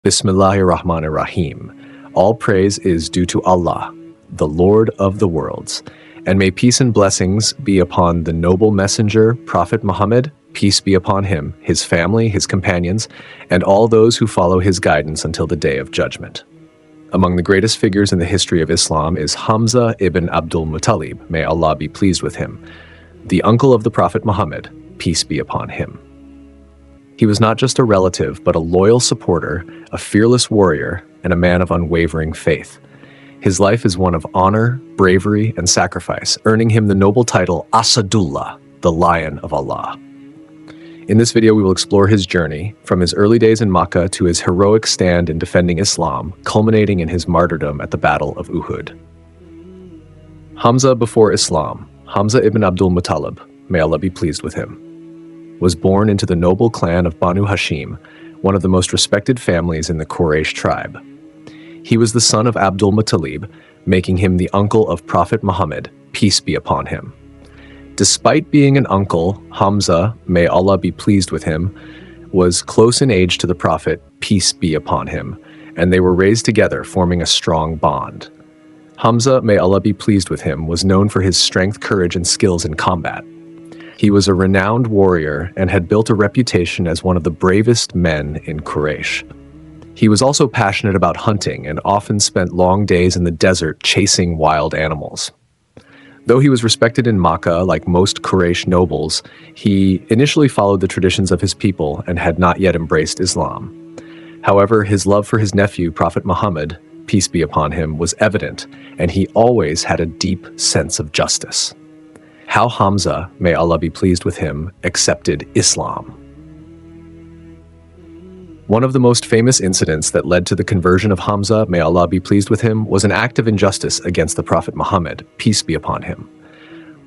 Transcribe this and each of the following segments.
Bismillahirrahmanirrahim. All praise is due to Allah, the Lord of the worlds. And may peace and blessings be upon the noble messenger, Prophet Muhammad, peace be upon him, his family, his companions, and all those who follow his guidance until the day of judgment. Among the greatest figures in the history of Islam is Hamza ibn Abdul Muttalib, may Allah be pleased with him, the uncle of the Prophet Muhammad, peace be upon him. He was not just a relative, but a loyal supporter, a fearless warrior, and a man of unwavering faith. His life is one of honor, bravery, and sacrifice, earning him the noble title Asadullah, the Lion of Allah. In this video, we will explore his journey, from his early days in Makkah to his heroic stand in defending Islam, culminating in his martyrdom at the Battle of Uhud. Hamza before Islam, Hamza ibn Abdul Muttalib, may Allah be pleased with him, was born into the noble clan of Banu Hashim, one of the most respected families in the Quraysh tribe. He was the son of Abdul Muttalib, making him the uncle of Prophet Muhammad, peace be upon him. Despite being an uncle, Hamza, may Allah be pleased with him, was close in age to the Prophet, peace be upon him, and they were raised together, forming a strong bond. Hamza, may Allah be pleased with him, was known for his strength, courage, and skills in combat. He was a renowned warrior and had built a reputation as one of the bravest men in Quraysh. He was also passionate about hunting and often spent long days in the desert chasing wild animals. Though he was respected in Makkah like most Quraysh nobles, he initially followed the traditions of his people and had not yet embraced Islam. However, his love for his nephew, Prophet Muhammad, peace be upon him, was evident, and he always had a deep sense of justice. How Hamza, may Allah be pleased with him, accepted Islam. One of the most famous incidents that led to the conversion of Hamza, may Allah be pleased with him, was an act of injustice against the Prophet Muhammad, peace be upon him.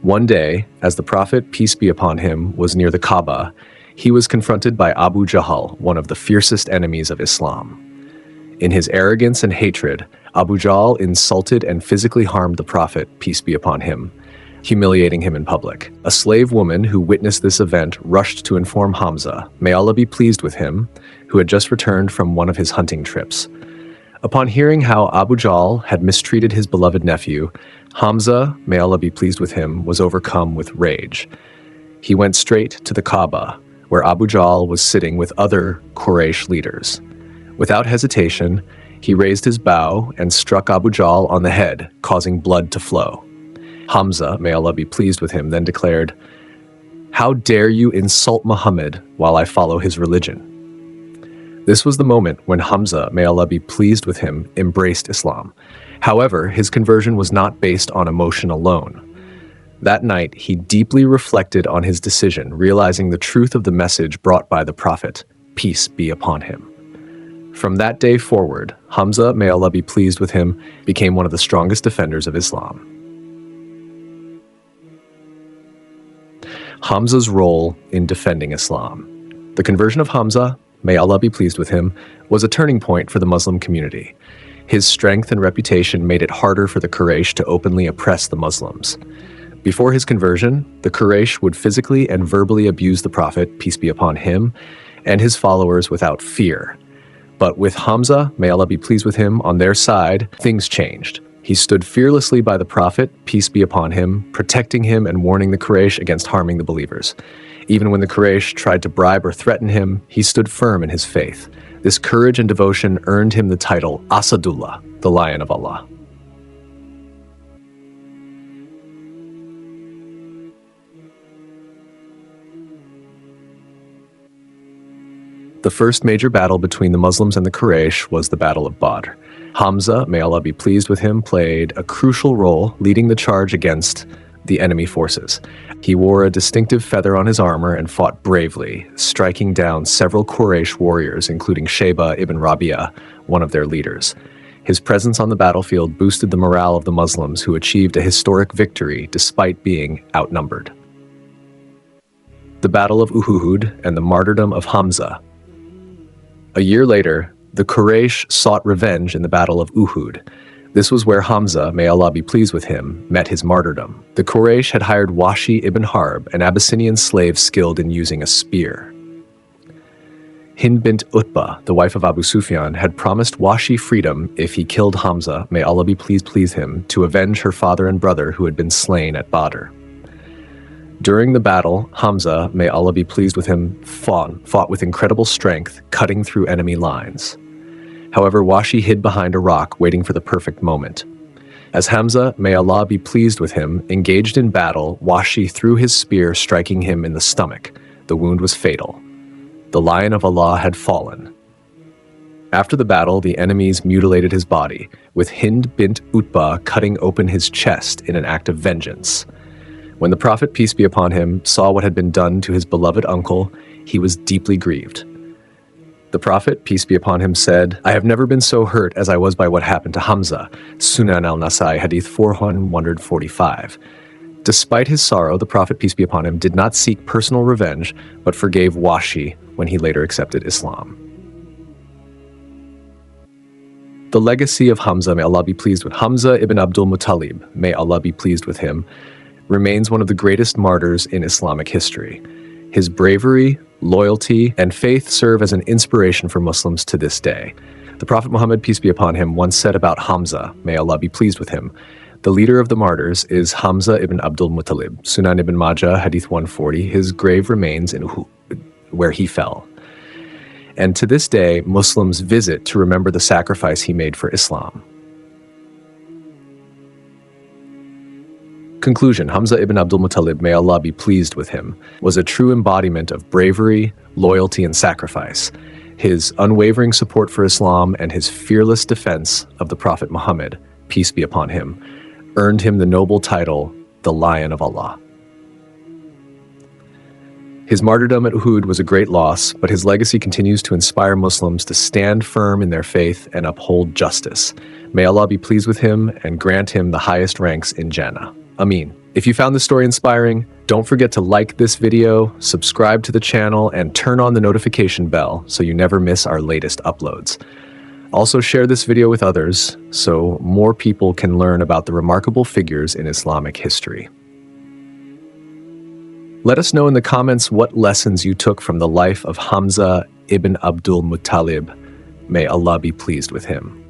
One day, as the Prophet, peace be upon him, was near the Kaaba, he was confronted by Abu Jahl, one of the fiercest enemies of Islam. In his arrogance and hatred, Abu Jahl insulted and physically harmed the Prophet, peace be upon him, humiliating him in public. A slave woman who witnessed this event rushed to inform Hamza, may Allah be pleased with him, who had just returned from one of his hunting trips. Upon hearing how Abu Jahl had mistreated his beloved nephew, Hamza, may Allah be pleased with him, was overcome with rage. He went straight to the Kaaba, where Abu Jahl was sitting with other Quraysh leaders. Without hesitation, he raised his bow and struck Abu Jahl on the head, causing blood to flow. Hamza, may Allah be pleased with him, then declared, "How dare you insult Muhammad while I follow his religion?" This was the moment when Hamza, may Allah be pleased with him, embraced Islam. However, his conversion was not based on emotion alone. That night, he deeply reflected on his decision, realizing the truth of the message brought by the Prophet, peace be upon him. From that day forward, Hamza, may Allah be pleased with him, became one of the strongest defenders of Islam. Hamza's role in defending Islam. The conversion of Hamza, may Allah be pleased with him, was a turning point for the Muslim community. His strength and reputation made it harder for the Quraysh to openly oppress the Muslims. Before his conversion, the Quraysh would physically and verbally abuse the Prophet, peace be upon him, and his followers without fear. But with Hamza, may Allah be pleased with him, on their side, things changed. He stood fearlessly by the Prophet, peace be upon him, protecting him and warning the Quraysh against harming the believers. Even when the Quraysh tried to bribe or threaten him, he stood firm in his faith. This courage and devotion earned him the title Asadullah, the Lion of Allah. The first major battle between the Muslims and the Quraysh was the Battle of Badr. Hamza, may Allah be pleased with him, played a crucial role leading the charge against the enemy forces. He wore a distinctive feather on his armor and fought bravely, striking down several Quraysh warriors, including Shayba ibn Rabi'a, one of their leaders. His presence on the battlefield boosted the morale of the Muslims, who achieved a historic victory despite being outnumbered. The Battle of Uhud and the martyrdom of Hamza. A year later, the Quraysh sought revenge in the Battle of Uhud. This was where Hamza, may Allah be pleased with him, met his martyrdom. The Quraysh had hired Washi ibn Harb, an Abyssinian slave skilled in using a spear. Hind bint Utbah, the wife of Abu Sufyan, had promised Washi freedom if he killed Hamza, may Allah be pleased him, to avenge her father and brother who had been slain at Badr. During the battle, Hamza, may Allah be pleased with him, fought with incredible strength, cutting through enemy lines. However, Washi hid behind a rock, waiting for the perfect moment. As Hamza, may Allah be pleased with him, engaged in battle, Washi threw his spear, striking him in the stomach. The wound was fatal. The Lion of Allah had fallen. After the battle, the enemies mutilated his body, with Hind bint Utbah cutting open his chest in an act of vengeance. When the Prophet, peace be upon him, saw what had been done to his beloved uncle, he was deeply grieved. The Prophet, peace be upon him, said, "I have never been so hurt as I was by what happened to Hamza." Sunan al-Nasai, Hadith 4145. Despite his sorrow, the Prophet, peace be upon him, did not seek personal revenge, but forgave Washi when he later accepted Islam. The legacy of Hamza, may Allah be pleased with Hamza ibn Abdul Muttalib, may Allah be pleased with him, remains one of the greatest martyrs in Islamic history. His bravery, loyalty, and faith serve as an inspiration for Muslims to this day. The Prophet Muhammad, peace be upon him, once said about Hamza, may Allah be pleased with him, "The leader of the martyrs is Hamza ibn Abdul Muttalib." Sunan ibn Majah, Hadith 140, his grave remains in Uhud, where he fell. And to this day, Muslims visit to remember the sacrifice he made for Islam. Conclusion: Hamza ibn Abdul Muttalib, may Allah be pleased with him, was a true embodiment of bravery, loyalty, and sacrifice. His unwavering support for Islam and his fearless defense of the Prophet Muhammad, peace be upon him, earned him the noble title, the Lion of Allah. His martyrdom at Uhud was a great loss, but his legacy continues to inspire Muslims to stand firm in their faith and uphold justice. May Allah be pleased with him and grant him the highest ranks in Jannah. Ameen. If you found this story inspiring, don't forget to like this video, subscribe to the channel, and turn on the notification bell so you never miss our latest uploads. Also share this video with others so more people can learn about the remarkable figures in Islamic history. Let us know in the comments what lessons you took from the life of Hamza ibn Abdul Muttalib. May Allah be pleased with him.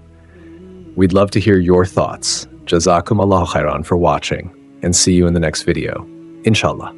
We'd love to hear your thoughts. Jazakum Allahu khairan for watching, and see you in the next video. Inshallah.